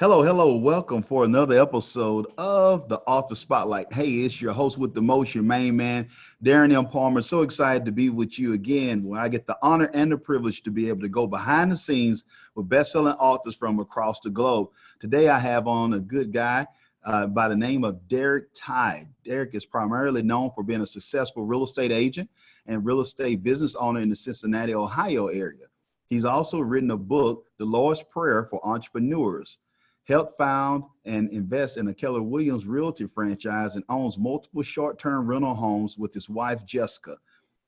Hello, hello. Welcome for another episode of the Author Spotlight. Hey, it's your host with the most, your main man, Darren M. Palmer. So excited to be with you again, where I get the honor and the privilege to be able to go behind the scenes with best-selling authors from across the globe. Today, I have on a good guy by the name of Derek Tye. Derek is primarily known for being a successful real estate agent and real estate business owner in the Cincinnati, Ohio area. He's also written a book, The Lord's Prayer for Entrepreneurs, helped found and invest in a Keller Williams Realty franchise, and owns multiple short-term rental homes with his wife, Jessica.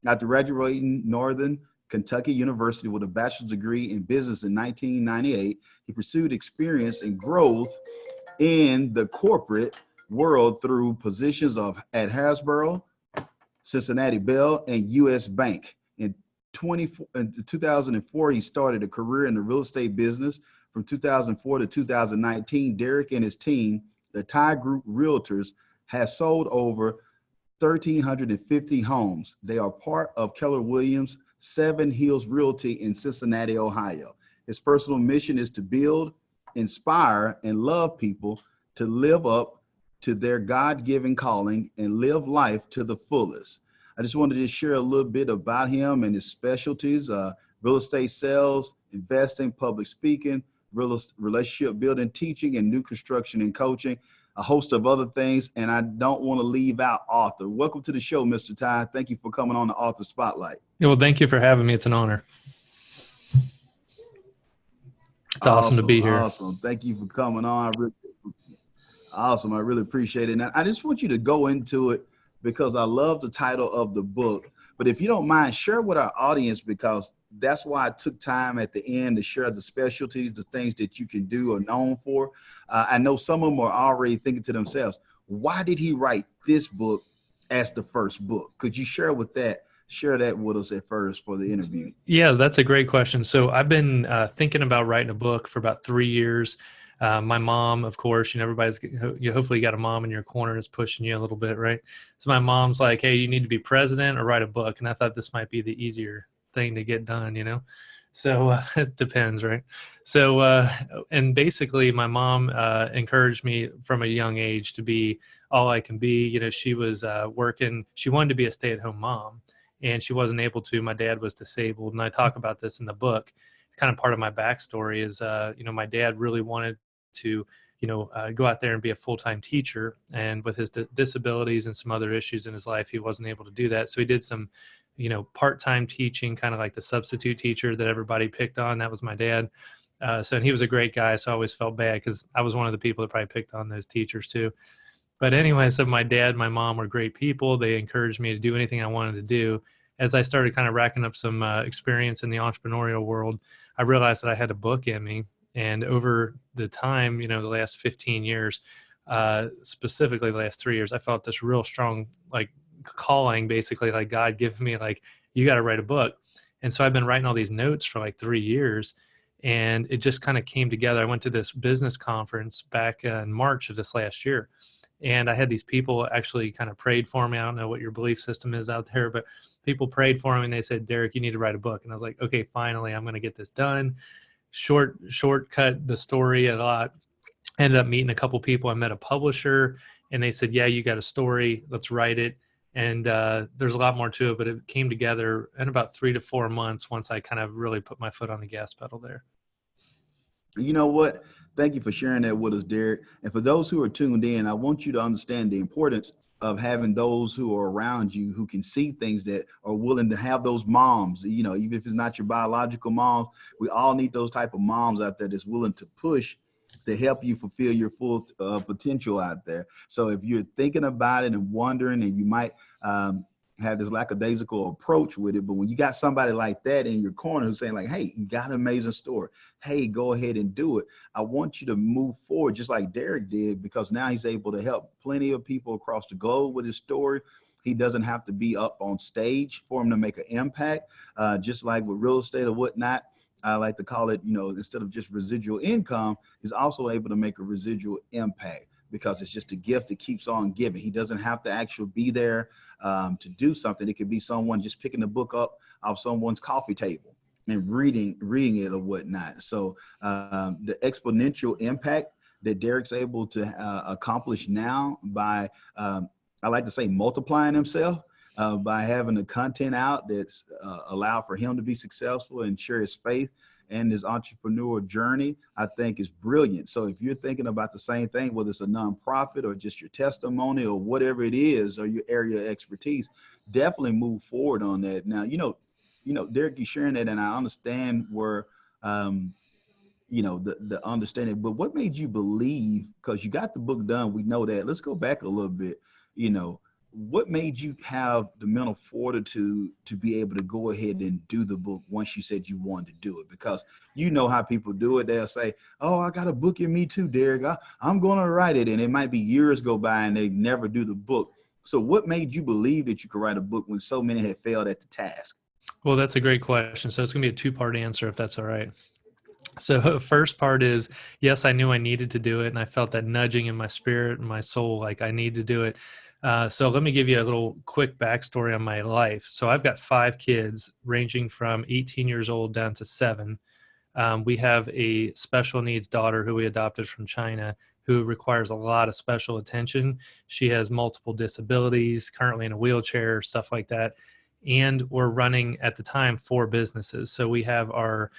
After graduating Northern Kentucky University with a bachelor's degree in business in 1998, he pursued experience and growth in the corporate world through positions at Hasbro, Cincinnati Bell, and U.S. Bank. In 2004, he started a career in the real estate business. From 2004 to 2019, Derek and his team, the Tye Group Realtors, has sold over 1,350 homes. They are part of Keller Williams Seven Hills Realty in Cincinnati, Ohio. His personal mission is to build, inspire, and love people to live up to their God-given calling and live life to the fullest. I just wanted to share a little bit about him and his specialties: real estate sales, investing, public speaking, relationship building, teaching, and new construction and coaching, a host of other things. And I don't want to leave out author. Welcome to the show, Mr. Tye. Thank you for coming on the Author Spotlight. Yeah, well, thank you for having me. It's an honor. It's awesome to be here. Awesome. Thank you for coming on. Awesome. I really appreciate it. And I just want you to go into it because I love the title of the book. But if you don't mind, share with our audience, because that's why I took time at the end to share the specialties, the things that you can do or known for. I know some of them are already thinking to themselves, why did he write this book as the first book? Could you share that with us at first for the interview? Yeah, that's a great question. So I've been thinking about writing a book for about 3 years. My mom, of course, everybody's, hopefully you got a mom in your corner that's pushing you a little bit, right? So my mom's like, hey, you need to be president or write a book. And I thought this might be the easier thing to get done. So it depends, right? So, and basically my mom encouraged me from a young age to be all I can be. She was working, she wanted to be a stay-at-home mom, and she wasn't able to. My dad was disabled, and I talk about this in the book. It's kind of part of my backstory is, my dad really wanted to, go out there and be a full-time teacher. And with his disabilities and some other issues in his life, he wasn't able to do that. So he did some, part-time teaching, kind of like the substitute teacher that everybody picked on. That was my dad. So he was a great guy. So I always felt bad because I was one of the people that probably picked on those teachers too. But anyway, so my dad, my mom were great people. They encouraged me to do anything I wanted to do. As I started kind of racking up some experience in the entrepreneurial world, I realized that I had a book in me. And over the time, the last 15 years, specifically the last 3 years, I felt this real strong, calling, basically, like God giving me, you got to write a book. And so I've been writing all these notes for 3 years, and it just kind of came together. I went to this business conference back in March of this last year, and I had these people actually kind of prayed for me. I don't know what your belief system is out there, but people prayed for me and they said, Derek, you need to write a book. And I was like, okay, finally, I'm going to get this done. Shortcut the story a lot. Ended up meeting a couple people. I met a publisher and they said, yeah, you got a story. Let's write it. And there's a lot more to it, but it came together in about 3 to 4 months once I kind of really put my foot on the gas pedal there. You know what? Thank you for sharing that with us, Derek. And for those who are tuned in, I want you to understand the importance of having those who are around you who can see things, that are willing to have those moms. Even if it's not your biological mom, we all need those type of moms out there that's willing to push to help you fulfill your full potential out there. So if you're thinking about it and wondering, and you might have this lackadaisical approach with it, but when you got somebody like that in your corner who's saying hey, you got an amazing story, hey, go ahead and do it, I want you to move forward just like Derek did, because now he's able to help plenty of people across the globe with his story. He doesn't have to be up on stage for him to make an impact, just like with real estate or whatnot. I like to call it, instead of just residual income, he's also able to make a residual impact, because it's just a gift that keeps on giving. He doesn't have to actually be there to do something. It could be someone just picking the book up off someone's coffee table and reading it or whatnot. So the exponential impact that Derek's able to accomplish now by, I like to say, multiplying himself by having the content out that's allowed for him to be successful and share his faith and his entrepreneur journey, I think is brilliant. So if you're thinking about the same thing, whether it's a nonprofit or just your testimony or whatever it is, or your area of expertise, definitely move forward on that. Now, Derek, you sharing that, and I understand where, the understanding, but what made you believe, because you got the book done, we know that. Let's go back a little bit. What made you have the mental fortitude to be able to go ahead and do the book once you said you wanted to do it? Because you know how people do it. They'll say, oh, I got a book in me too, Derek. I'm going to write it. And it might be years go by and they never do the book. So what made you believe that you could write a book when so many had failed at the task? Well, that's a great question. So it's going to be a two-part answer, if that's all right. So first part is, yes, I knew I needed to do it. And I felt that nudging in my spirit and my soul, like I need to do it. So let me give you a little quick backstory on my life. So I've got 5 kids ranging from 18 years old down to 7. We have a special needs daughter who we adopted from China who requires a lot of special attention. She has multiple disabilities, currently in a wheelchair, stuff like that. And we're running at the time 4 businesses. So we have our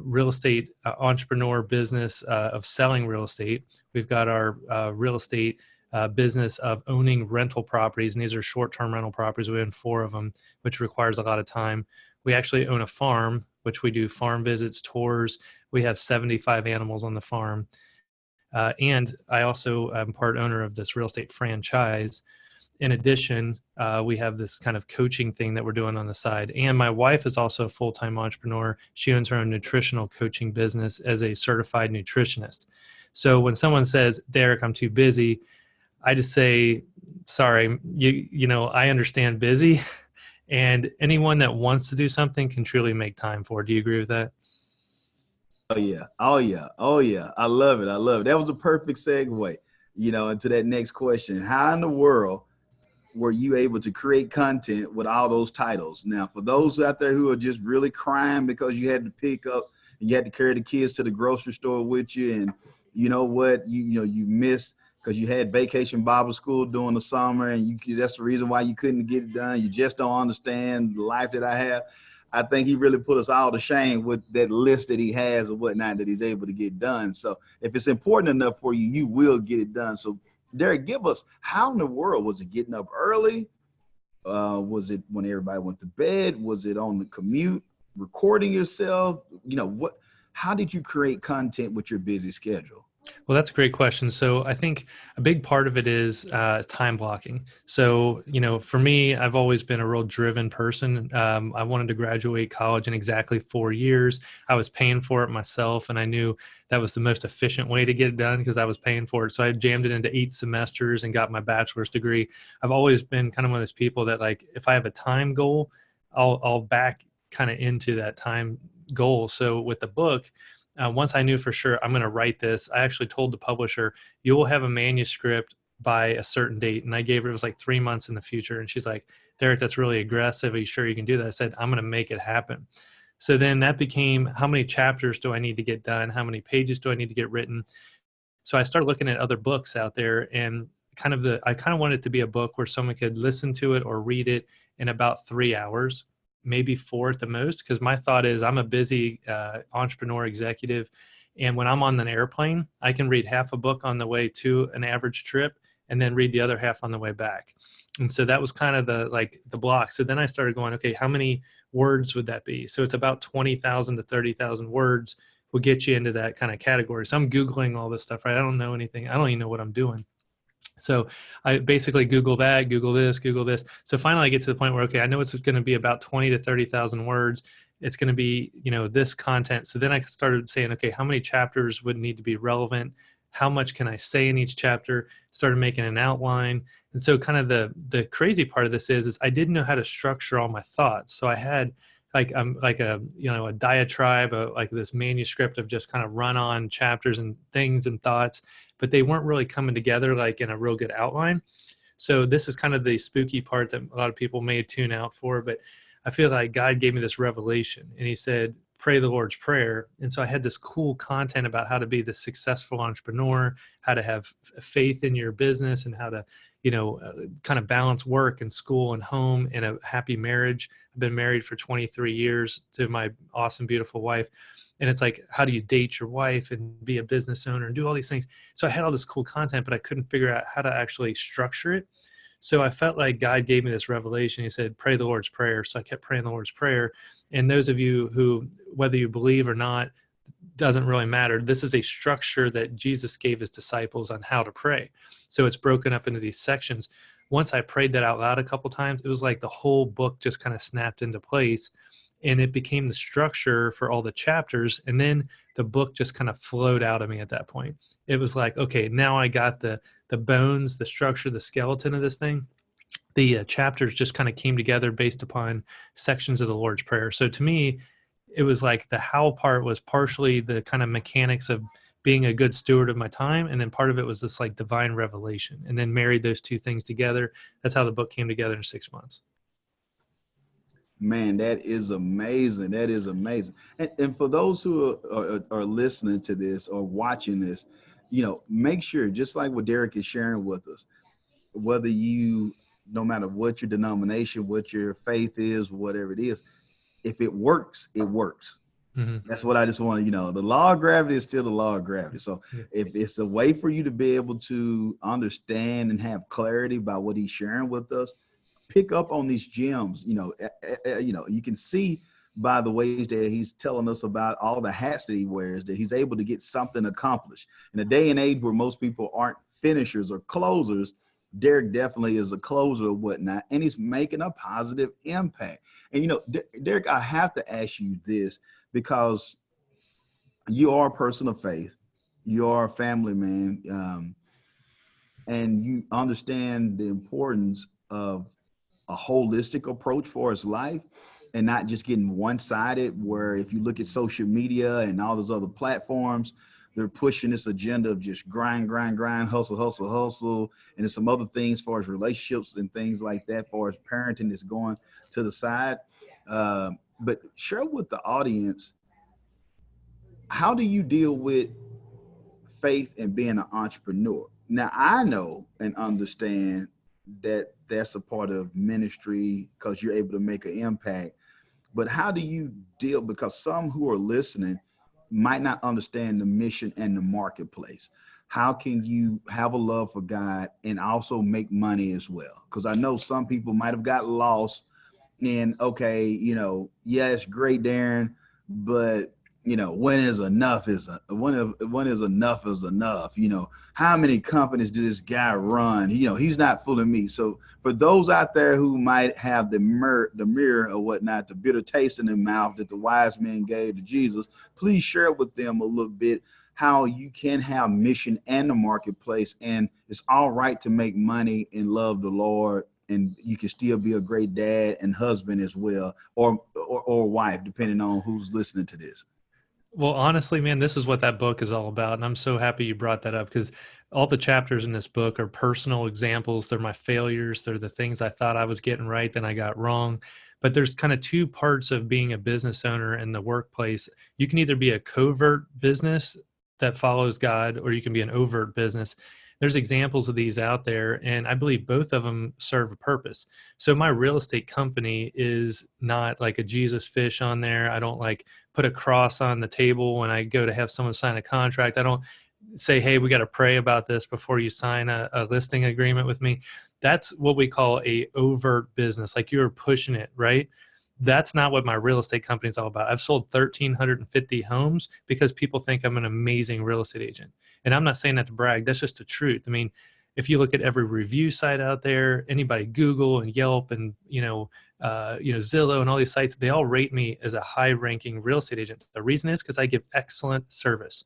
real estate entrepreneur business of selling real estate. We've got our real estate business of owning rental properties, and these are short-term rental properties. We own 4 of them, which requires a lot of time. We actually own a farm, which we do farm visits, tours. We have 75 animals on the farm. And I also am part owner of this real estate franchise. In addition, we have this kind of coaching thing that we're doing on the side. And my wife is also a full-time entrepreneur. She owns her own nutritional coaching business as a certified nutritionist. So when someone says, Derek, I'm too busy, I just say, sorry, I understand busy, and anyone that wants to do something can truly make time for it. Do you agree with that? Oh yeah. Oh yeah. Oh yeah. I love it. I love it. That was a perfect segue, into that next question. How in the world were you able to create content with all those titles? Now, for those out there who are just really crying because you had to pick up and you had to carry the kids to the grocery store with you, and you know what, you missed because you had vacation Bible school during the summer, and that's the reason why you couldn't get it done. You just don't understand the life that I have. I think he really put us all to shame with that list that he has or whatnot that he's able to get done. So if it's important enough for you, you will get it done. So Derek, give us, how in the world was it getting up early? Was it when everybody went to bed? Was it on the commute, recording yourself? How did you create content with your busy schedule? Well, that's a great question. So I think a big part of it is time blocking. So, for me, I've always been a real driven person. I wanted to graduate college in exactly 4 years. I was paying for it myself, and I knew that was the most efficient way to get it done because I was paying for it. So I jammed it into 8 semesters and got my bachelor's degree. I've always been kind of one of those people that, like, if I have a time goal, I'll back kind of into that time goal. So with the book, once I knew for sure I'm going to write this, I actually told the publisher, you will have a manuscript by a certain date. And I gave her, it was like 3 months in the future. And she's like, Derek, that's really aggressive. Are you sure you can do that? I said, I'm going to make it happen. So then that became, how many chapters do I need to get done? How many pages do I need to get written? So I started looking at other books out there, and I kind of wanted it to be a book where someone could listen to it or read it in about 3 hours, maybe 4 at the most. Because my thought is, I'm a busy entrepreneur executive. And when I'm on an airplane, I can read half a book on the way to an average trip and then read the other half on the way back. And so that was kind of the block. So then I started going, okay, how many words would that be? So it's about 20,000 to 30,000 words will get you into that kind of category. So I'm Googling all this stuff, right? I don't know anything. I don't even know what I'm doing. So I basically Google that, Google this, Google this. So finally I get to the point where, okay, I know it's going to be about 20 to 30,000 words. It's going to be, this content. So then I started saying, okay, how many chapters would need to be relevant? How much can I say in each chapter? Started making an outline. And so kind of the crazy part of this is I didn't know how to structure all my thoughts. So I had a diatribe, like this manuscript of just kind of run on chapters and things and thoughts, but they weren't really coming together like in a real good outline. So this is kind of the spooky part that a lot of people may tune out for, but I feel like God gave me this revelation, and he said, pray the Lord's Prayer. And so I had this cool content about how to be the successful entrepreneur, how to have faith in your business, and how to, kind of balance work and school and home and a happy marriage. I've been married for 23 years to my awesome, beautiful wife. And it's like, how do you date your wife and be a business owner and do all these things? So I had all this cool content, but I couldn't figure out how to actually structure it. So I felt like God gave me this revelation. He said, pray the Lord's Prayer. So I kept praying the Lord's Prayer. And those of you who, whether you believe or not, doesn't really matter. This is a structure that Jesus gave his disciples on how to pray. So it's broken up into these sections. Once I prayed that out loud a couple times, it was like the whole book just kind of snapped into place, and it became the structure for all the chapters. And then the book just kind of flowed out of me at that point. It was like, okay, now I got the bones, the structure, the skeleton of this thing. The chapters just kind of came together based upon sections of the Lord's Prayer. So to me, it was like the how part was partially the kind of mechanics of being a good steward of my time. And then part of it was this like divine revelation, and then married those two things together. That's how the book came together in 6 months. Man, that is amazing. That is amazing. And for those who are listening to this or watching this, make sure, just like what Derek is sharing with us, whether you, no matter what your denomination, what your faith is, whatever it is, if it works, it works. Mm-hmm. That's what I just want to, the law of gravity is still the law of gravity. So if it's a way for you to be able to understand and have clarity about what he's sharing with us, pick up on these gems. You can see by the ways that he's telling us about all the hats that he wears, that he's able to get something accomplished. In a day and age where most people aren't finishers or closers, Derek definitely is a closer or whatnot, and he's making a positive impact. And, Derek, I have to ask you this, because you are a person of faith. You are a family man, and you understand the importance of a holistic approach for his life, and not just getting one-sided, where if you look at social media and all those other platforms, they're pushing this agenda of just grind, hustle. And there's some other things as far as relationships and things like that, as far as parenting is going to the side. But share with the audience, how do you deal with faith and being an entrepreneur? Now, I know and understand that that's a part of ministry because you're able to make an impact. But how do you deal, because some who are listening might not understand the mission and the marketplace. How can you have a love for God and also make money as well? Because I know some people might have got lost in, okay, yeah, it's great, Darren, but when is enough enough? How many companies does this guy run? He's not fooling me. So for those out there who might have the mirror or whatnot, the bitter taste in their mouth that the wise men gave to Jesus, please share with them a little bit how you can have mission and the marketplace, and it's all right to make money and love the Lord, and you can still be a great dad and husband as well, or wife, depending on who's listening to this. Well, honestly, man, this is what that book is all about. And I'm so happy you brought that up, because all the chapters in this book are personal examples. They're my failures. They're the things I thought I was getting right, then I got wrong. But there's kind of two parts of being a business owner in the workplace. You can either be a covert business that follows God, or you can be an overt business. There's examples of these out there, and I believe both of them serve a purpose. So my real estate company is not like a Jesus fish on there. I don't like put a cross on the table when I go to have someone sign a contract. I don't say, hey, we got to pray about this before you sign a listing agreement with me. That's what we call a overt business. Like, you're pushing it, right? That's not what my real estate company is all about. I've sold 1,350 homes because people think I'm an amazing real estate agent. And I'm not saying that to brag. That's just the truth. I mean, if you look at every review site out there, anybody, Google and Yelp and, Zillow and all these sites, they all rate me as a high-ranking real estate agent. The reason is because I give excellent service.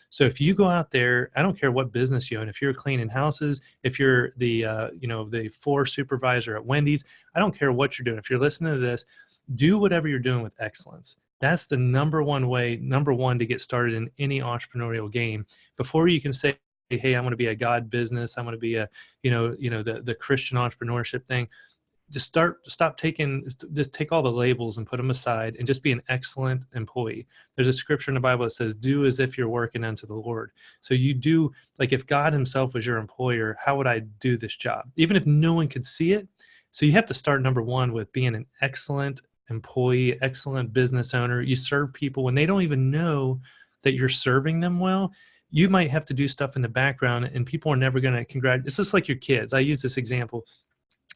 So if you go out there, I don't care what business you own. If you're cleaning houses, if you're the floor supervisor at Wendy's, I don't care what you're doing. If you're listening to this, do whatever you're doing with excellence. That's the number one to get started in any entrepreneurial game. Before you can say, hey, I'm going to be a God business, I'm going to be a, the Christian entrepreneurship thing. stop taking, just take all the labels and put them aside and just be an excellent employee. There's a scripture in the Bible that says, do as if you're working unto the Lord. So you do, like if God himself was your employer, how would I do this job? Even if no one could see it. So you have to start, number one, with being an excellent employee, excellent business owner. You serve people when they don't even know that you're serving them well. You might have to do stuff in the background and people are never going to congratulate. It's just like your kids. I use this example.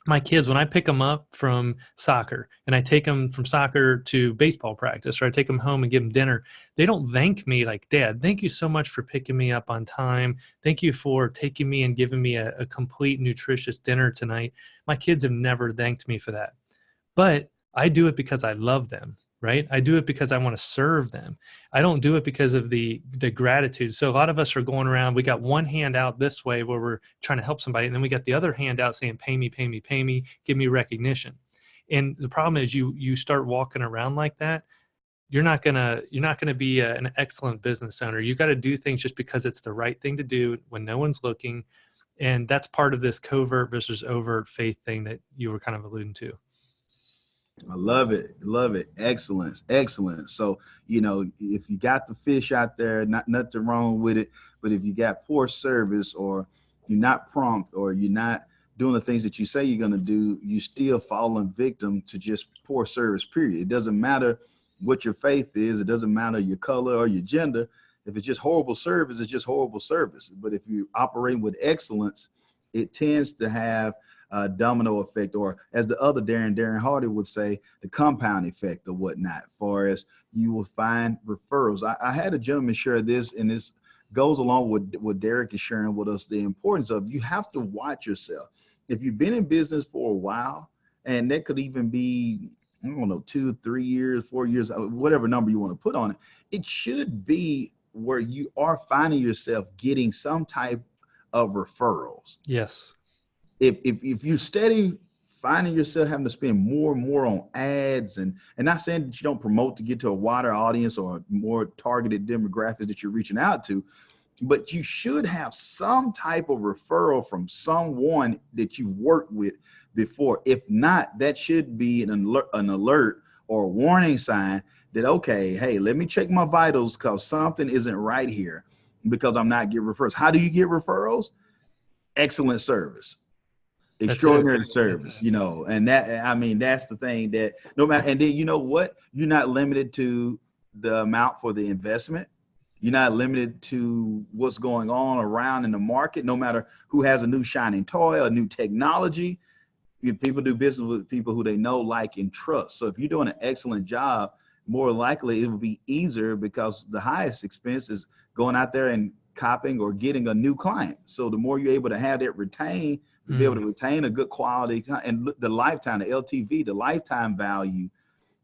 My kids, when I pick them up from soccer and I take them from soccer to baseball practice, or I take them home and give them dinner, they don't thank me like, Dad, thank you so much for picking me up on time. Thank you for taking me and giving me a complete nutritious dinner tonight. My kids have never thanked me for that. But I do it because I love them, right? I do it because I want to serve them. I don't do it because of the gratitude. So a lot of us are going around, we got one hand out this way where we're trying to help somebody, and then we got the other hand out saying, pay me, pay me, pay me, give me recognition. And the problem is you start walking around like that, you're not gonna be an excellent business owner. You got to do things just because it's the right thing to do when no one's looking. And that's part of this covert versus overt faith thing that you were kind of alluding to. I love it. Love it. Excellence. Excellent. So, if you got the fish out there, nothing wrong with it. But if you got poor service, or you're not prompt, or you're not doing the things that you say you're going to do, you still falling victim to just poor service, period. It doesn't matter what your faith is. It doesn't matter your color or your gender. If it's just horrible service, it's just horrible service. But if you operate with excellence, it tends to have domino effect, or as the other Darren Hardy would say, the compound effect or whatnot, far as you will find referrals. I had a gentleman share this, and this goes along with what Derek is sharing with us, the importance of, you have to watch yourself. If you've been in business for a while, and that could even be, I don't know, 2, 3 years, 4 years, whatever number you want to put on it, it should be where you are finding yourself getting some type of referrals. Yes. If you're steady finding yourself having to spend more and more on ads, and not saying that you don't promote to get to a wider audience or more targeted demographics that you're reaching out to, but you should have some type of referral from someone that you've worked with before. If not, that should be an alert or a warning sign that, okay, hey, let me check my vitals because something isn't right here, because I'm not getting referrals. How do you get referrals? Excellent service. Extraordinary service, and that's the thing that no matter, and then you know what, you're not limited to the amount for the investment. You're not limited to what's going on around in the market, no matter who has a new shining toy, a new technology. People do business with people who they know, like, and trust. So if you're doing an excellent job, more likely it will be easier, because the highest expense is going out there and copying or getting a new client. So the more you're able to have that retained, be able to retain a good quality, and the lifetime, the LTV, the lifetime value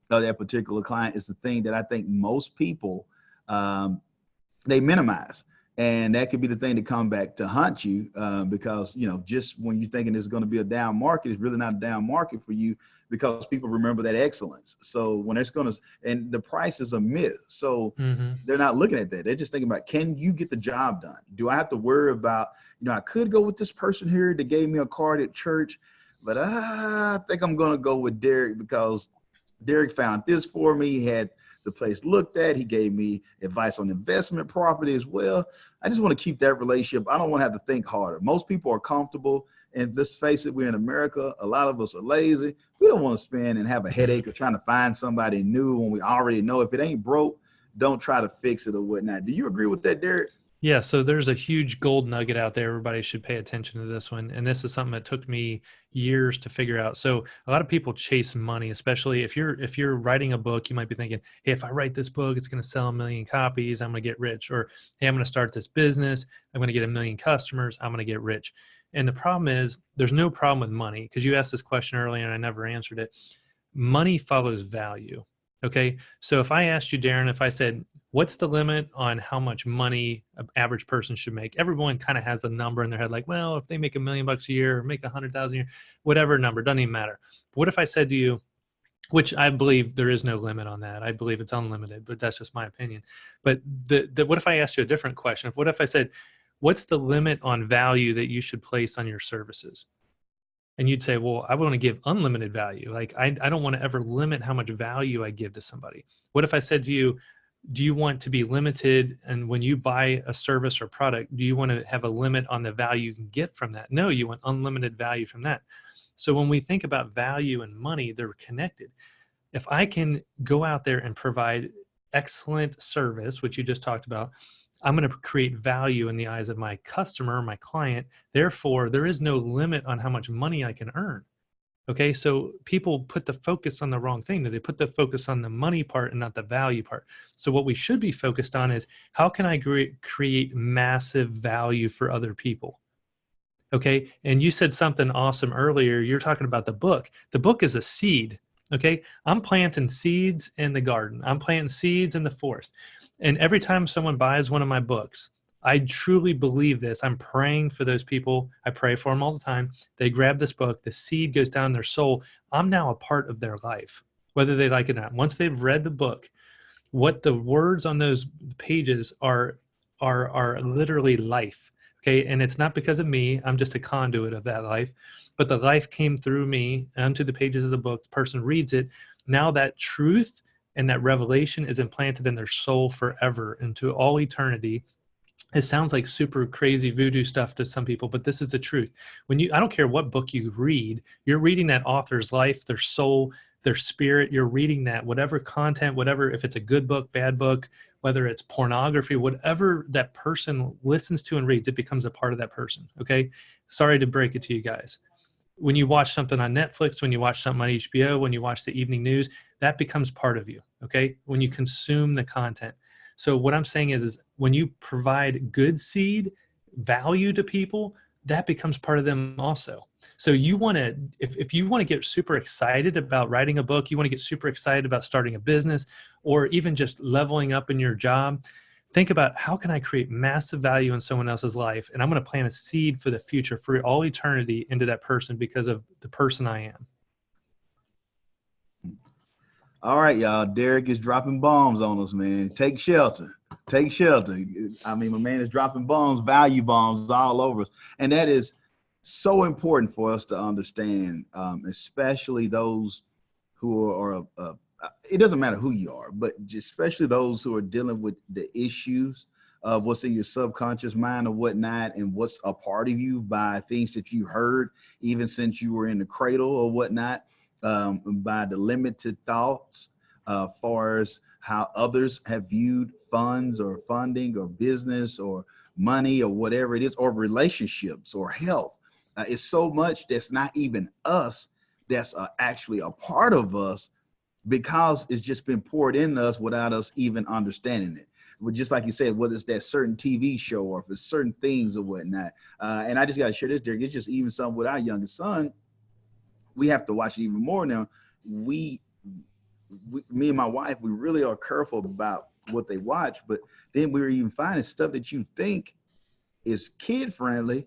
of that particular client is the thing that I think most people, they minimize. And that could be the thing to come back to haunt you, because, just when you're thinking there's going to be a down market, it's really not a down market for you, because people remember that excellence. So when it's going to, and the price is a myth. So they're not looking at that. They're just thinking about, can you get the job done? Do I have to worry about, I could go with this person here that gave me a card at church, but I think I'm going to go with Derek, because Derek found this for me. He had the place looked at. He gave me advice on investment property as well. I just want to keep that relationship. I don't want to have to think harder. Most people are comfortable, and let's face it, we're in America. A lot of us are lazy. We don't want to spend and have a headache of trying to find somebody new when we already know if it ain't broke, don't try to fix it or whatnot. Do you agree with that, Derek? Yeah, so there's a huge gold nugget out there. Everybody should pay attention to this one. And this is something that took me years to figure out. So a lot of people chase money, especially if you're writing a book. You might be thinking, hey, if I write this book, it's going to sell 1 million copies, I'm going to get rich. Or, hey, I'm going to start this business, I'm going to get 1 million customers, I'm going to get rich. And the problem is, there's no problem with money, because you asked this question earlier and I never answered it. Money follows value. Okay. So if I asked you, Darren, if I said, what's the limit on how much money an average person should make? Everyone kind of has a number in their head, like, well, if they make $1 million a year, or make 100,000 a year, whatever number, doesn't even matter. What if I said to you, which I believe there is no limit on that. I believe it's unlimited, but that's just my opinion. But what if I asked you a different question? What if I said, what's the limit on value that you should place on your services? And you'd say, well, I want to give unlimited value. Like I don't want to ever limit how much value I give to somebody. What if I said to you, do you want to be limited? And when you buy a service or product, do you want to have a limit on the value you can get from that? No, you want unlimited value from that. So when we think about value and money, they're connected. If I can go out there and provide excellent service, which you just talked about, I'm going to create value in the eyes of my customer, my client. Therefore, there is no limit on how much money I can earn. Okay, so people put the focus on the wrong thing. They put the focus on the money part and not the value part. So what we should be focused on is how can I create massive value for other people? Okay, and you said something awesome earlier. You're talking about the book. The book is a seed. Okay, I'm planting seeds in the garden. I'm planting seeds in the forest. And every time someone buys one of my books, I truly believe this. I'm praying for those people. I pray for them all the time. They grab this book, the seed goes down their soul. I'm now a part of their life, whether they like it or not. Once they've read the book, what the words on those pages are literally life. Okay, and it's not because of me. I'm just a conduit of that life, but the life came through me onto the pages of the book. The person reads it. Now that truth and that revelation is implanted in their soul forever into all eternity. It sounds like super crazy voodoo stuff to some people, but this is the truth. I don't care what book you read, you're reading that author's life, their soul, their spirit. You're reading that, whatever content, whatever, if it's a good book, bad book, whether it's pornography, whatever that person listens to and reads, it becomes a part of that person. Okay. Sorry to break it to you guys. When you watch something on Netflix, when you watch something on HBO, when you watch the evening news, that becomes part of you. Okay. When you consume the content. So what I'm saying is when you provide good seed value to people, that becomes part of them also. So you want to, if you want to get super excited about writing a book, you want to get super excited about starting a business, or even just leveling up in your job, think about how can I create massive value in someone else's life? And I'm going to plant a seed for the future, for all eternity, into that person because of the person I am. All right, y'all. Derek is dropping bombs on us, man. Take shelter. Take shelter. I mean, my man is dropping bombs, value bombs all over us. And that is so important for us to understand, especially those who are, it doesn't matter who you are, but especially those who are dealing with the issues of what's in your subconscious mind or whatnot, and what's a part of you by things that you heard, even since you were in the cradle or whatnot. By the limited thoughts far as how others have viewed funds or funding or business or money or whatever it is, or relationships or health. It's so much that's not even us, that's actually a part of us, because it's just been poured in us without us even understanding it. But just like you said, whether it's that certain TV show or if it's certain things or whatnot. And I just got to share this, Derek. It's just even something with our youngest son. We have to watch it even more now. Me and my wife, we really are careful about what they watch, but then we're even finding stuff that you think is kid friendly.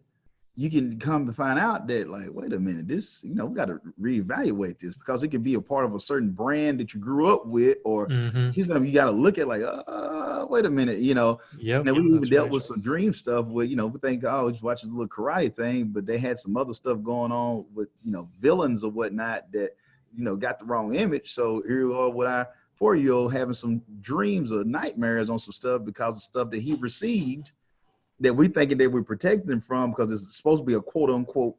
You can come to find out that, like, wait a minute, this, we got to reevaluate this, because it could be a part of a certain brand that you grew up with, or something you got to look at, like, wait a minute, Yep, now we even dealt right. with some dream stuff where, we think, oh, just watching a little karate thing, but they had some other stuff going on with, villains or whatnot that, got the wrong image. So here we are with our 4-year-old having some dreams or nightmares on some stuff because of stuff that he received that we thinking that we're protecting him from, because it's supposed to be a quote unquote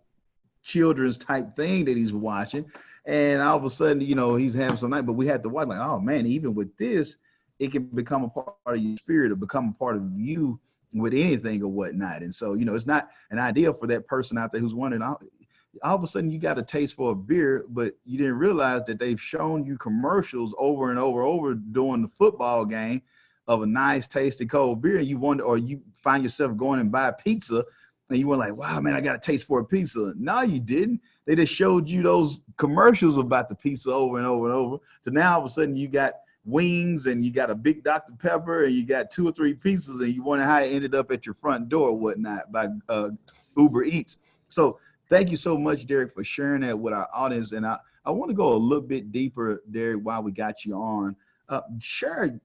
children's type thing that he's watching. And all of a sudden, he's having some night, but we had to watch, like, oh man, even with this, it can become a part of your spirit or become a part of you with anything or whatnot. And so, it's not an idea for that person out there who's wondering, all of a sudden you got a taste for a beer, but you didn't realize that they've shown you commercials over and over during the football game of a nice tasty cold beer, and you wonder, or you find yourself going and buy pizza and you were like, wow, man, I got a taste for a pizza. No, you didn't. They just showed you those commercials about the pizza over and over. So now all of a sudden you got wings and you got a big Dr. Pepper and you got 2 or 3 pizzas, and you wonder how it ended up at your front door or whatnot by Uber Eats. So thank you so much, Derek, for sharing that with our audience. And I want to go a little bit deeper, Derek, while we got you on. Share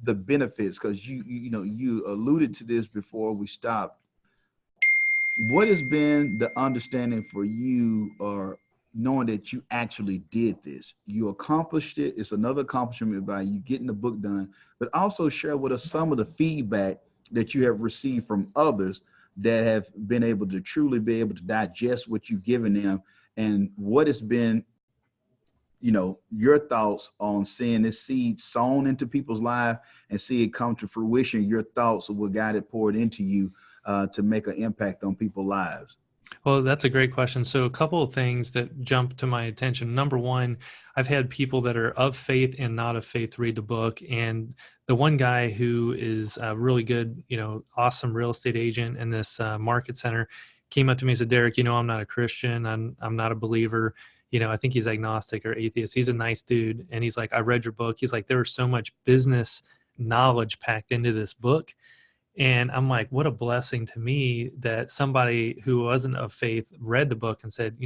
the benefits, because you alluded to this before we stopped. What has been the understanding for you, or knowing that you actually did this? You accomplished it. It's another accomplishment by you getting the book done, but also share with us some of the feedback that you have received from others that have been able to truly be able to digest what you've given them, and what has been, your thoughts on seeing this seed sown into people's life and see it come to fruition, your thoughts of what God had poured into you to make an impact on people's lives. Well, that's a great question. So, a couple of things that jump to my attention. Number one, I've had people that are of faith and not of faith read the book. And the one guy who is a really good, awesome real estate agent in this market center came up to me and said, Derek, I'm not a Christian. I'm not a believer. I think he's agnostic or atheist. He's a nice dude. And he's like, I read your book. He's like, there was so much business knowledge packed into this book. And I'm like, what a blessing to me that somebody who wasn't of faith read the book and said,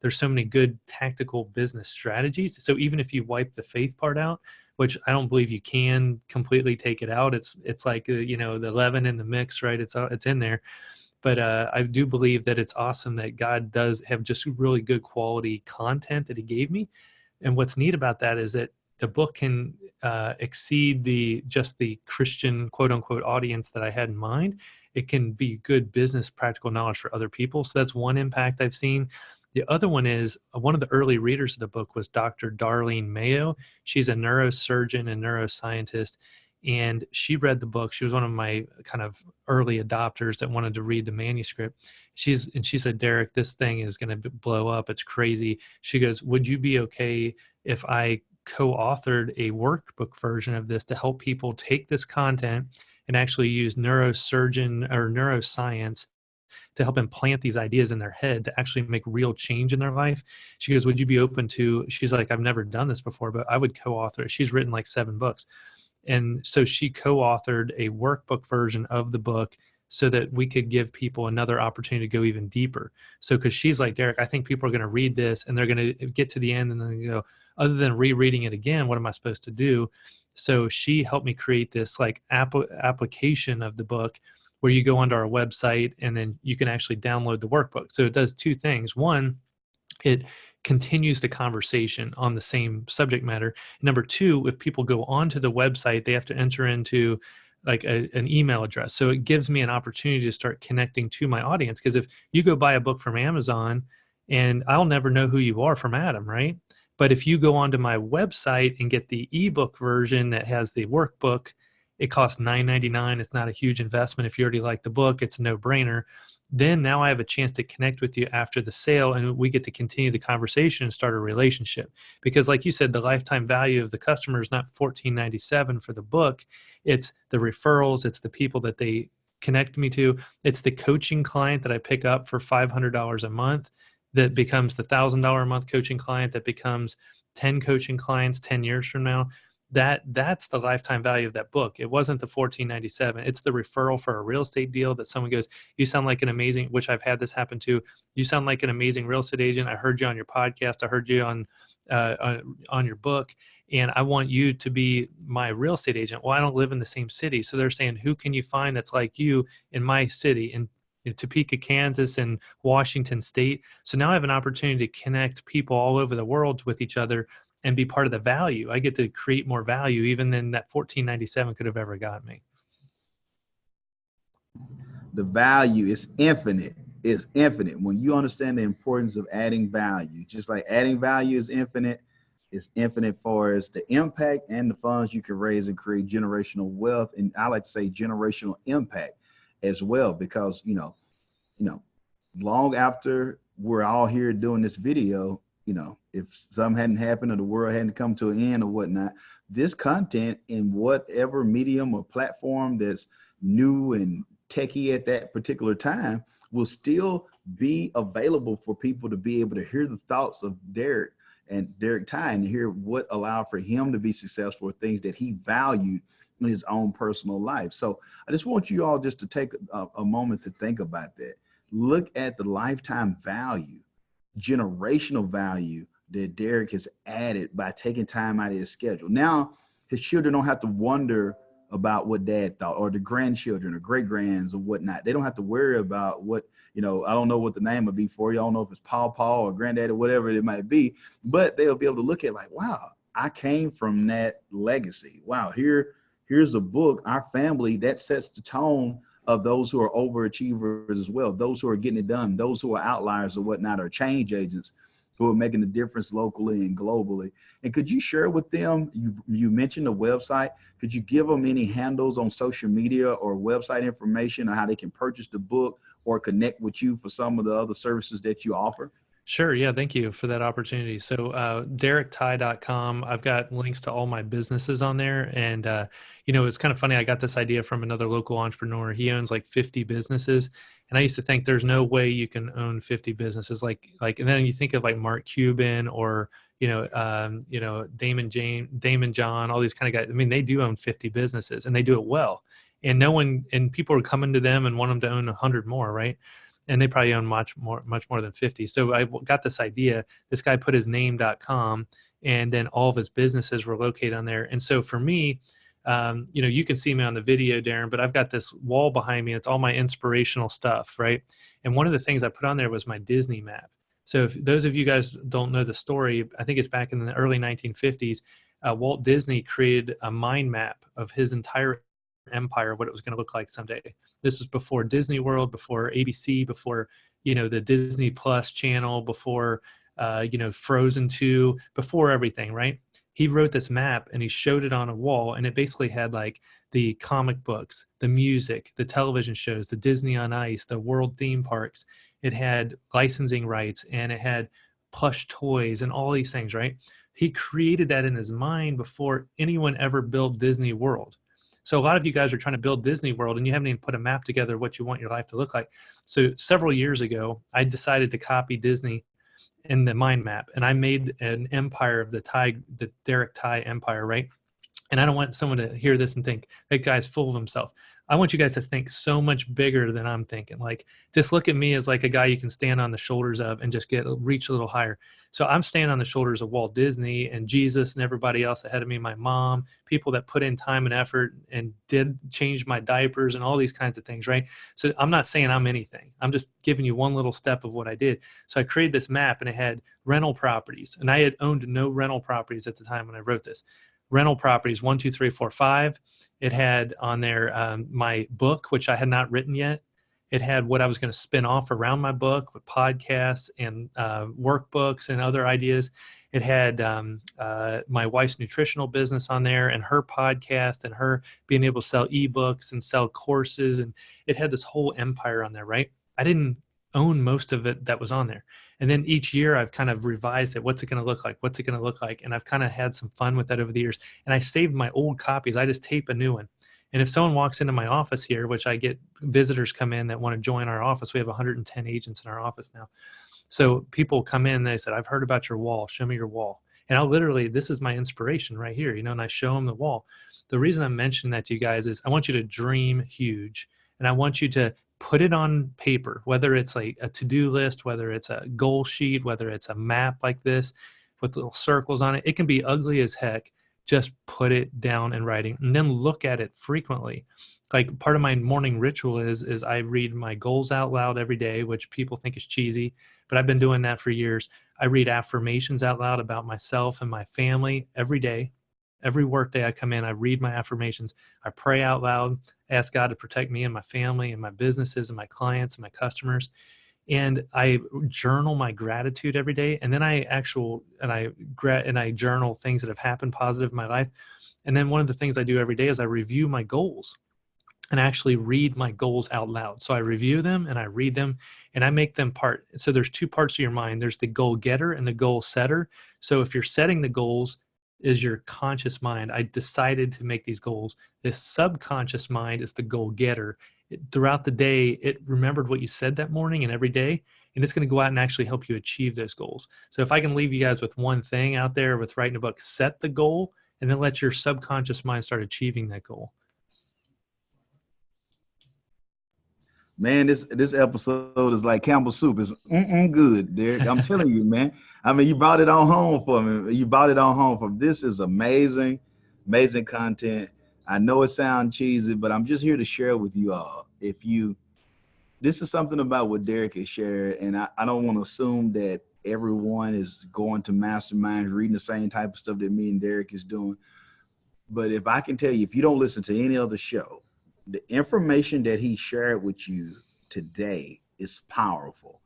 there's so many good tactical business strategies. So even if you wipe the faith part out, which I don't believe you can completely take it out, it's like, the leaven in the mix, right? It's in there. But I do believe that it's awesome that God does have just really good quality content that he gave me. And what's neat about that is that the book can exceed just the Christian quote unquote audience that I had in mind. It can be good business practical knowledge for other people. So that's one impact I've seen. The other one is one of the early readers of the book was Dr. Darlene Mayo. She's a neurosurgeon and neuroscientist. And she read the book. She was one of my kind of early adopters that wanted to read the manuscript. She said, Derek, this thing is going to blow up. It's crazy. She goes, would you be okay if I co-authored a workbook version of this to help people take this content and actually use neurosurgeon or neuroscience to help implant these ideas in their head to actually make real change in their life? She goes, would you be open to, she's like, I've never done this before, but I would co-author it. She's written like 7 books. And so she co-authored a workbook version of the book so that we could give people another opportunity to go even deeper. So, because she's like, Derek, I think people are going to read this and they're going to get to the end and then go, other than rereading it again, what am I supposed to do? So she helped me create this like application of the book where you go onto our website and then you can actually download the workbook. So it does 2 things. One, it continues the conversation on the same subject matter. Number 2, if people go onto the website, they have to enter into like an email address. So it gives me an opportunity to start connecting to my audience. Because if you go buy a book from Amazon, and I'll never know who you are from Adam, right? But if you go onto my website and get the ebook version that has the workbook, it costs $9.99. It's not a huge investment. If you already like the book, it's a no-brainer. Then now I have a chance to connect with you after the sale, and we get to continue the conversation and start a relationship. Because like you said, the lifetime value of the customer is not $14.97 for the book. It's the referrals. It's the people that they connect me to. It's the coaching client that I pick up for $500 a month that becomes the $1,000 a month coaching client that becomes 10 coaching clients 10 years from now. That's the lifetime value of that book. It wasn't the $14.97. It's the referral for a real estate deal that someone goes, you sound like an amazing, which I've had this happen to. You sound like an amazing real estate agent. I heard you on your podcast. I heard you on your book, and I want you to be my real estate agent. Well, I don't live in the same city. So they're saying, who can you find that's like you in my city, in Topeka, Kansas, and Washington State? So now I have an opportunity to connect people all over the world with each other and be part of the value. I get to create more value even than that $14.97 could have ever got me. The value is infinite. It's infinite. When you understand the importance of adding value, just like adding value is infinite, it's infinite for us the impact and the funds you can raise and create generational wealth. And I like to say generational impact as well, because, long after we're all here doing this video, if something hadn't happened or the world hadn't come to an end or whatnot, this content in whatever medium or platform that's new and techie at that particular time will still be available for people to be able to hear the thoughts of Derek Tye and hear what allowed for him to be successful, things that he valued in his own personal life. So I just want you all just to take a moment to think about that. Look at the lifetime value, generational value that Derek has added by taking time out of his schedule. Now his children don't have to wonder about what dad thought, or the grandchildren or great grands or whatnot. They don't have to worry about what, I don't know what the name would be for you. I don't know if it's Paw or Granddad or whatever it might be, but they'll be able to look at like, wow, I came from that legacy. Wow, here's a book, our family, that sets the tone of those who are overachievers as well, those who are getting it done, those who are outliers or whatnot, or change agents who are making a difference locally and globally. And could you share with them, you mentioned the website, could you give them any handles on social media or website information on how they can purchase the book or connect with you for some of the other services that you offer? Sure. Yeah. Thank you for that opportunity. So, DerekTye.com, I've got links to all my businesses on there. And, it's kind of funny. I got this idea from another local entrepreneur. He owns like 50 businesses. And I used to think there's no way you can own 50 businesses. And then you think of like Mark Cuban or, Damon John, all these kind of guys. I mean, they do own 50 businesses and they do it well. And people are coming to them and want them to own 100 more. Right. And they probably own much more than 50. So I got this idea. This guy put his name.com, and then all of his businesses were located on there. And so for me, you can see me on the video, Darren, but I've got this wall behind me. It's all my inspirational stuff, right? And one of the things I put on there was my Disney map. So if those of you guys don't know the story, I think it's back in the early 1950s, Walt Disney created a mind map of his entire empire, what it was going to look like someday. This was before Disney World, before ABC, before, the Disney Plus channel, before, Frozen 2, before everything, right? He wrote this map and he showed it on a wall, and it basically had like the comic books, the music, the television shows, the Disney on Ice, the world theme parks. It had licensing rights and it had plush toys and all these things, right? He created that in his mind before anyone ever built Disney World. So a lot of you guys are trying to build Disney World and you haven't even put a map together of what you want your life to look like. So several years ago, I decided to copy Disney in the mind map, and I made an empire of the Derek Tye empire, right? And I don't want someone to hear this and think that guy's full of himself. I want you guys to think so much bigger than I'm thinking. Like, just look at me as like a guy you can stand on the shoulders of and just reach a little higher. So I'm standing on the shoulders of Walt Disney and Jesus and everybody else ahead of me, my mom, people that put in time and effort and did change my diapers and all these kinds of things, right? So I'm not saying I'm anything. I'm just giving you one little step of what I did. So I created this map and it had rental properties, and I had owned no rental properties at the time when I wrote this. Rental properties, 1, 2, 3, 4, 5. It had on there my book, which I had not written yet. It had what I was going to spin off around my book with podcasts and workbooks and other ideas. It had my wife's nutritional business on there and her podcast and her being able to sell ebooks and sell courses. And it had this whole empire on there, right? I didn't own most of it that was on there. And then each year I've kind of revised it. What's it going to look like? What's it going to look like? And I've kind of had some fun with that over the years. And I saved my old copies. I just tape a new one. And if someone walks into my office here, which I get visitors come in that want to join our office, we have 110 agents in our office now. So people come in and they said, I've heard about your wall. Show me your wall. And I'll literally, this is my inspiration right here, and I show them the wall. The reason I'm mentioning that to you guys is I want you to dream huge. And I want you to put it on paper, whether it's like a to-do list, whether it's a goal sheet, whether it's a map like this with little circles on it. It can be ugly as heck. Just put it down in writing and then look at it frequently. Like, part of my morning ritual is I read my goals out loud every day, which people think is cheesy, but I've been doing that for years. I read affirmations out loud about myself and my family every day. Every work day I come in, I read my affirmations. I pray out loud, ask God to protect me and my family and my businesses and my clients and my customers. And I journal my gratitude every day. And then I journal things that have happened positive in my life. And then one of the things I do every day is I review my goals and actually read my goals out loud. So I review them and I read them and I make them part. So there's two parts of your mind. There's the goal getter and the goal setter. So if you're setting the goals, is your conscious mind. I decided to make these goals. This subconscious mind is the goal getter. Throughout the day, it remembered what you said that morning and every day, and it's going to go out and actually help you achieve those goals. So if I can leave you guys with one thing out there with writing a book, set the goal and then let your subconscious mind start achieving that goal. Man, this episode is like Campbell soup. It's good, Derek. I'm telling you, man. I mean, you brought it on home for me. This is amazing, amazing content. I know it sounds cheesy, but I'm just here to share with you all. This is something about what Derek has shared, and I don't want to assume that everyone is going to masterminds, reading the same type of stuff that me and Derek is doing. But if I can tell you, if you don't listen to any other show, the information that he shared with you today is powerful.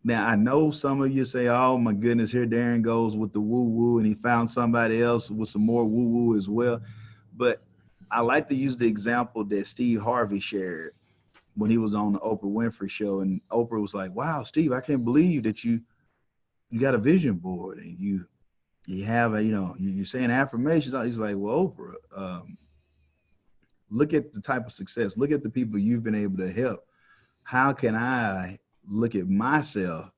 Now, I know some of you say, oh my goodness, here Darren goes with the woo woo, and he found somebody else with some more woo woo as well. But I like to use the example that Steve Harvey shared when he was on the Oprah Winfrey show. And Oprah was like, wow, Steve, I can't believe that you got a vision board and you have you're saying affirmations. He's like, well, Oprah, look at the type of success, look at the people you've been able to help. How can I look at myself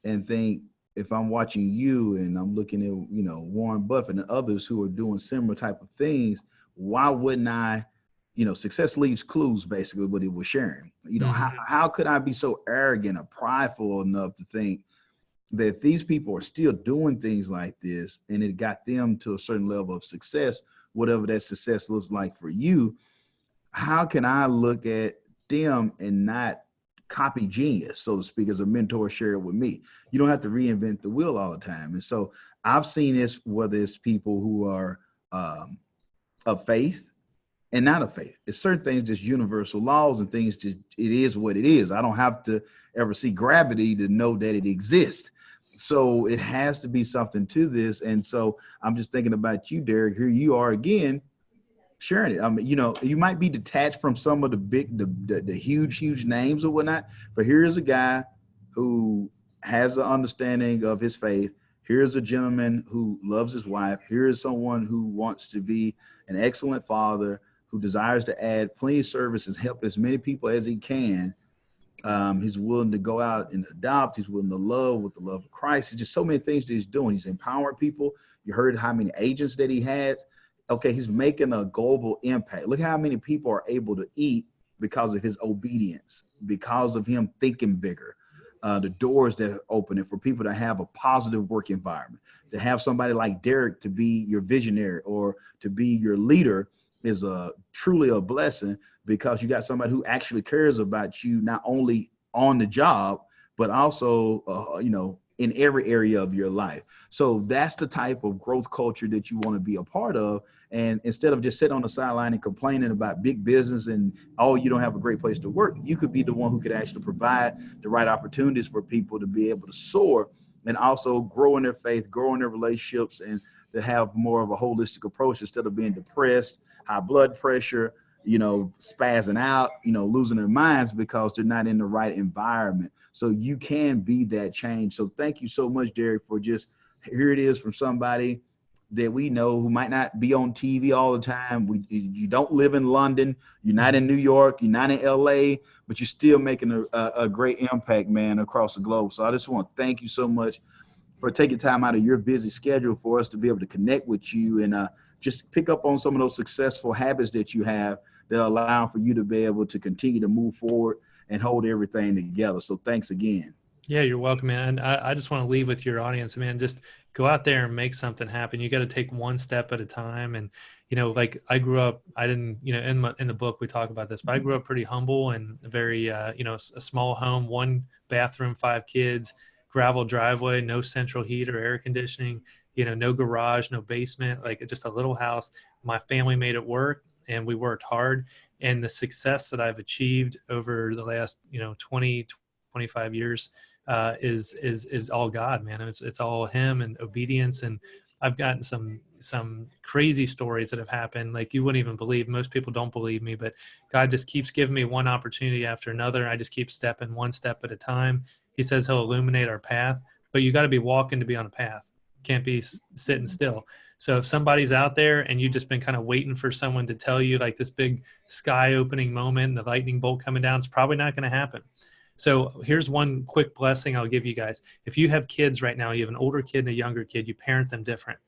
and think, if I'm watching you and I'm looking at, Warren Buffett and others who are doing similar type of things, why wouldn't I, success leaves clues, basically what he was sharing. How could I be so arrogant or prideful enough to think that these people are still doing things like this and it got them to a certain level of success, whatever that success looks like for you? How can I look at them and not copy genius, so to speak, as a mentor shared with me? You don't have to reinvent the wheel all the time. And so I've seen this, whether it's people who are of faith and not of faith. It's certain things, just universal laws and things, just it is what it is. I don't have to ever see gravity to know that it exists. So it has to be something to this. And so I'm just thinking about you, Derek. Here you are again, sharing it. I mean, you might be detached from some of the huge names or whatnot, but here's a guy who has an understanding of his faith. Here's a gentleman who loves his wife. Here's someone who wants to be an excellent father, who desires to add plenty of services, help as many people as he can. He's willing to go out and adopt. He's willing to love with the love of Christ. It's just so many things that he's doing. He's empowering people. You heard how many agents that he has. Okay, he's making a global impact. Look how many people are able to eat because of his obedience, because of him thinking bigger. The doors that are opening for people to have a positive work environment, to have somebody like Derek to be your visionary or to be your leader is truly a blessing, because you got somebody who actually cares about you, not only on the job, but also, in every area of your life. So that's the type of growth culture that you want to be a part of. And instead of just sitting on the sideline and complaining about big business and, oh, you don't have a great place to work, you could be the one who could actually provide the right opportunities for people to be able to soar and also grow in their faith, grow in their relationships, and to have more of a holistic approach instead of being depressed, high blood pressure, spazzing out, losing their minds because they're not in the right environment. So you can be that change. So thank you so much, Derek, for just, here it is from somebody that we know who might not be on TV all the time. You don't live in London. You're not in New York. You're not in LA, but you're still making a great impact, man, across the globe. So I just want to thank you so much for taking time out of your busy schedule for us to be able to connect with you and just pick up on some of those successful habits that you have that allow for you to be able to continue to move forward and hold everything together. So thanks again. Yeah, you're welcome, man. I just want to leave with your audience, man. Just go out there and make something happen. You got to take one step at a time. And, like I grew up, I didn't, in the book, we talk about this, but I grew up pretty humble and very, a small home, 1 bathroom, 5 kids, gravel driveway, no central heat or air conditioning, no garage, no basement, like just a little house. My family made it work and we worked hard. And the success that I've achieved over the last, 20, 25 years, is all God, man. It's all him and obedience. And I've gotten some crazy stories that have happened. Like you wouldn't even believe. Most people don't believe me, but God just keeps giving me one opportunity after another. I just keep stepping one step at a time. He says he'll illuminate our path, but you got to be walking to be on a path. Can't be sitting still. So if somebody's out there and you've just been kind of waiting for someone to tell you, like this big sky opening moment, the lightning bolt coming down, it's probably not going to happen. So here's one quick blessing I'll give you guys. If you have kids right now, you have an older kid and a younger kid, you parent them different.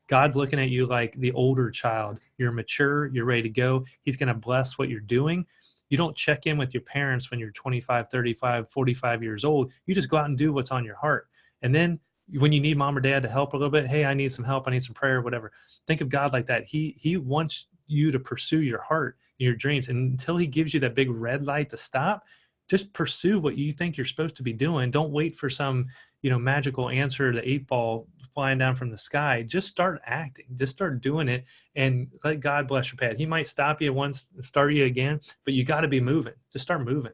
God's looking at you like the older child. You're mature, you're ready to go. He's going to bless what you're doing. You don't check in with your parents when you're 25, 35, 45 years old. You just go out and do what's on your heart. And then when you need mom or dad to help a little bit, hey, I need some help, I need some prayer, whatever. Think of God like that. He wants you to pursue your heart and your dreams. And until he gives you that big red light to stop, just pursue what you think you're supposed to be doing. Don't wait for some, magical answer, the 8 ball flying down from the sky. Just start acting, just start doing it, and let God bless your path. He might stop you once, start you again, but you got to be moving. Just start moving.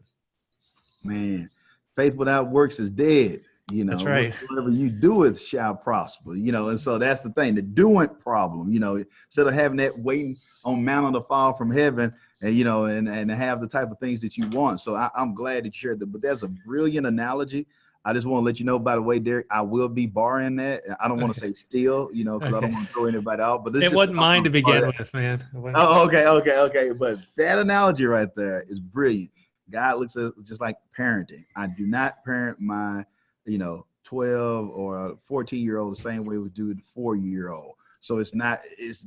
Man, faith without works is dead. That's right. Whatsoever you doeth shall prosper, and so that's the thing, the doing problem, instead of having that waiting on manna to fall from heaven and, and have the type of things that you want. So I'm glad that you shared that, but that's a brilliant analogy. I just want to let you know, by the way, Derek, I will be borrowing that. I don't want to say steal, because I don't want to throw anybody out, but it wasn't mine to begin with, man. Oh, okay. But that analogy right there is brilliant. God looks at it just like parenting. I do not parent my 12 or 14-year-old the same way we do the 4-year-old. So it's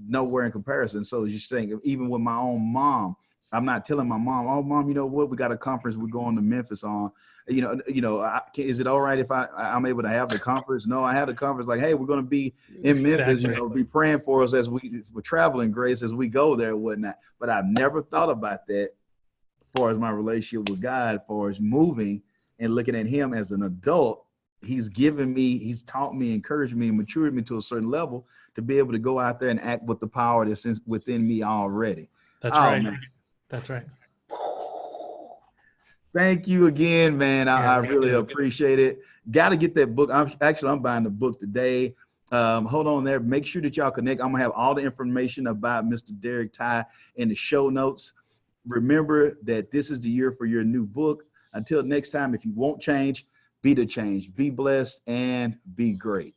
nowhere in comparison. So you're saying, even with my own mom, I'm not telling my mom, oh, mom, you know what? We got a conference we're going to Memphis on. Is it all right if I'm able to have the conference? No, I have the conference like, hey, we're going to be in Memphis, Exactly. be praying for us as we're traveling grace as we go there and whatnot. But I've never thought about that as far as my relationship with God, as far as moving and looking at him as an adult. He's taught me, encouraged me, and matured me to a certain level to be able to go out there and act with the power that's within me already. That's right. Man. That's right. Thank you again, man. I really appreciate it. Got to get that book. I'm buying the book today. Hold on there. Make sure that y'all connect. I'm gonna have all the information about Mr. Derek Tye in the show notes. Remember that this is the year for your new book. Until next time, if you won't change, be the change. Be blessed and be great.